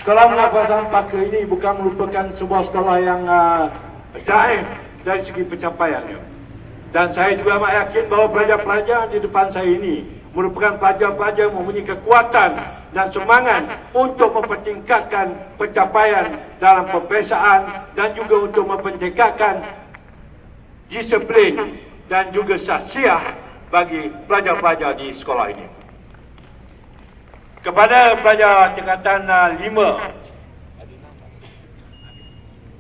Sekolah Menengah Persamaan Paker ini bukan merupakan sebuah sekolah yang daif dari segi pencapaiannya. Dan saya juga amat yakin bahawa pelajar-pelajar di depan saya ini merupakan pelajar-pelajar yang mempunyai kekuatan dan semangat untuk mempertingkatkan pencapaian dalam peperiksaan dan juga untuk mempertingkatkan disiplin dan juga sahsiah bagi pelajar-pelajar di sekolah ini. Kepada pelajar tingkatan 5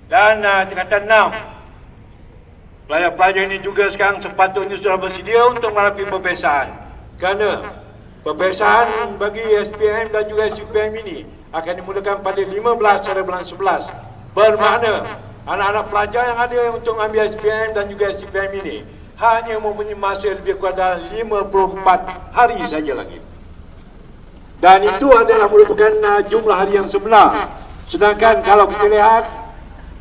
dan tingkatan 6, pelajar-pelajar ini juga sekarang sepatutnya sudah bersedia untuk menghadapi peperiksaan. Kerana peperiksaan bagi SPM dan juga SPM ini akan dimulakan pada 15 pada bulan 11. Bermakna anak-anak pelajar yang ada untuk mengambil SPM dan juga SPM ini hanya mempunyai masa lebih kurang dalam 54 hari saja lagi. Dan itu adalah merupakan jumlah hari yang sebenar. Sedangkan kalau kita lihat,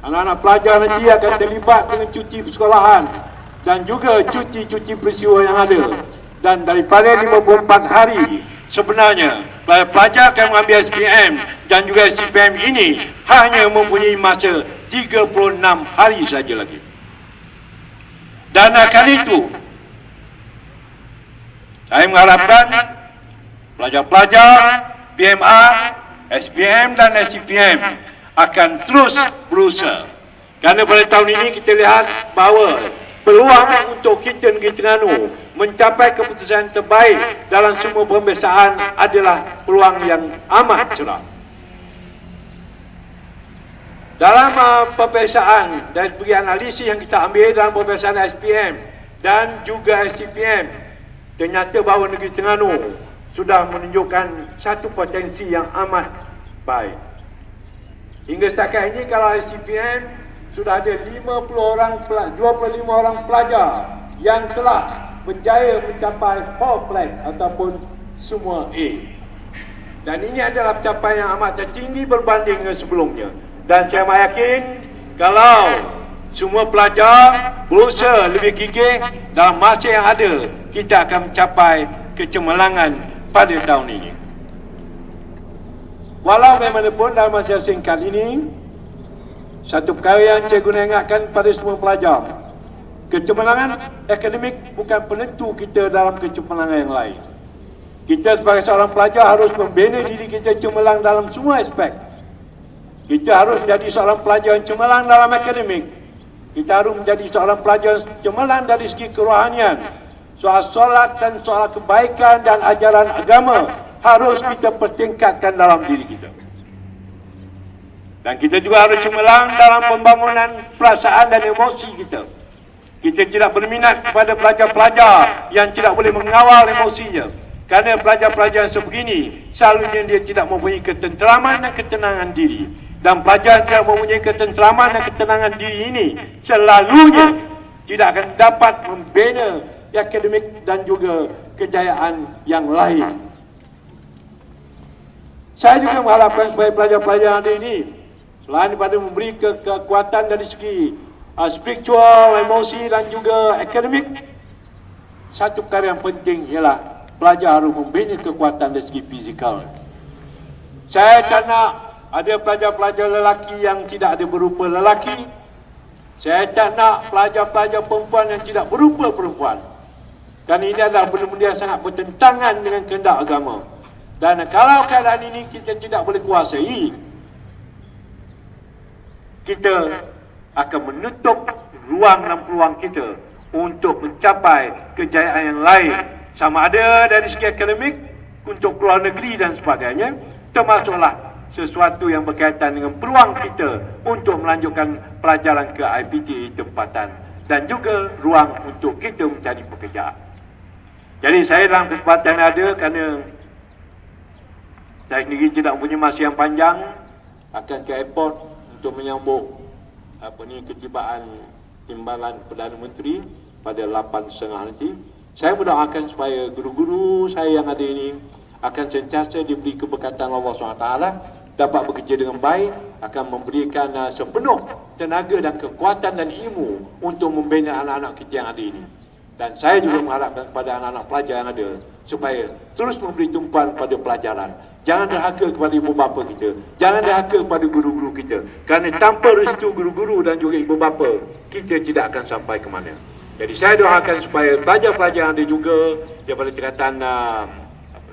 anak-anak pelajar nanti akan terlibat dengan cuti persekolahan dan juga cuti-cuti peristiwa yang ada. Dan daripada 54 hari, sebenarnya pelajar akan mengambil SPM dan juga SPM ini hanya mempunyai masa 36 hari saja lagi. Dan akan itu, saya mengharapkan pelajar-pelajar PMA, SPM dan SPM akan terus berusaha. Kerana pada tahun ini kita lihat bahawa peluang untuk kita negeri Terengganu mencapai keputusan terbaik dalam semua pemeriksaan adalah peluang yang amat cerah. Dalam pemeriksaan dari segi analisis yang kita ambil dalam pemeriksaan SPM dan juga SPM, ternyata bahawa negeri Terengganu sudah menunjukkan satu potensi yang amat baik. Hingga setakat ini kalau SPM sudah ada 25 orang pelajar yang telah berjaya mencapai 4 flat ataupun semua A. Dan ini adalah pencapaian yang amat tertinggi berbanding dengan sebelumnya. Dan saya amat yakin kalau semua pelajar berusaha lebih gigih dalam masa yang ada, kita akan mencapai kecemerlangan pada tahun ini. Walau bagaimanapun dalam masa singkat ini, satu perkara yang saya guna ingatkan pada semua pelajar, kecemerlangan akademik bukan penentu kita dalam kecemerlangan yang lain. Kita sebagai seorang pelajar harus membina diri kita cemerlang dalam semua aspek. Kita harus menjadi seorang pelajar yang cemerlang dalam akademik. Kita harus menjadi seorang pelajar yang cemerlang dari segi kerohanian. Soal solat dan soal kebaikan dan ajaran agama harus kita pertingkatkan dalam diri kita. Dan kita juga harus cemerlang dalam pembangunan perasaan dan emosi kita. Kita tidak berminat kepada pelajar-pelajar yang tidak boleh mengawal emosinya. Kerana pelajar-pelajar yang sebegini, selalunya dia tidak mempunyai ketenteraman dan ketenangan diri. Dan pelajar yang tidak mempunyai ketenteraman dan ketenangan diri ini, selalunya tidak akan dapat membina akademik dan juga kejayaan yang lain. Saya juga mengharapkan supaya pelajar-pelajar yang ada ini, selain daripada memberi kekuatan dari segi spiritual, emosi dan juga akademik, satu perkara yang penting ialah pelajar harus membina kekuatan dari segi fizikal. Saya tak nak ada pelajar-pelajar lelaki yang tidak ada berupa lelaki. Saya tak nak pelajar-pelajar perempuan yang tidak berupa perempuan. Kerana ini adalah benda-benda yang sangat bertentangan dengan kehendak agama. Dan kalau keadaan ini kita tidak boleh kuasai, kita akan menutup ruang dan peluang kita untuk mencapai kejayaan yang lain, sama ada dari segi akademik, untuk keluar negeri dan sebagainya, termasuklah sesuatu yang berkaitan dengan peluang kita untuk melanjutkan pelajaran ke IPT tempatan dan juga ruang untuk kita mencari pekerjaan. Jadi saya dalam kesempatan yang ada, kerana saya sendiri tidak mempunyai masa yang panjang, akan ke airport untuk menyambut ketibaan timbalan Perdana Menteri pada 8.30 nanti. Saya mendoakan supaya guru-guru saya yang ada ini akan sentiasa diberi keberkatan Allah SWT, dapat bekerja dengan baik, akan memberikan sepenuh tenaga dan kekuatan dan ilmu untuk membina anak-anak kita yang ada ini. Dan saya juga mengharapkan kepada anak-anak pelajar yang ada supaya terus memberi tumpuan pada pelajaran. Jangan derhaka kepada ibu bapa kita. Jangan derhaka kepada guru-guru kita. Kerana tanpa restu guru-guru dan juga ibu bapa, kita tidak akan sampai ke mana. Jadi saya doakan supaya pelajar-pelajar yang ada juga daripada tingkatan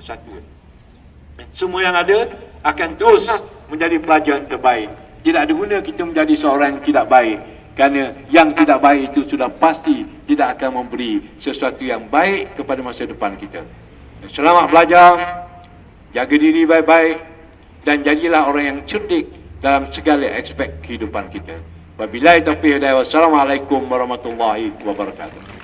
satu, semua yang ada akan terus menjadi pelajar yang terbaik. Tidak ada guna kita menjadi seorang yang tidak baik, kerana yang tidak baik itu sudah pasti tidak akan memberi sesuatu yang baik kepada masa depan kita. Selamat belajar, jaga diri baik-baik, dan jadilah orang yang cerdik dalam segala aspek kehidupan kita. Wabillahi taufiq hidayah. Wassalamualaikum warahmatullahi wabarakatuh.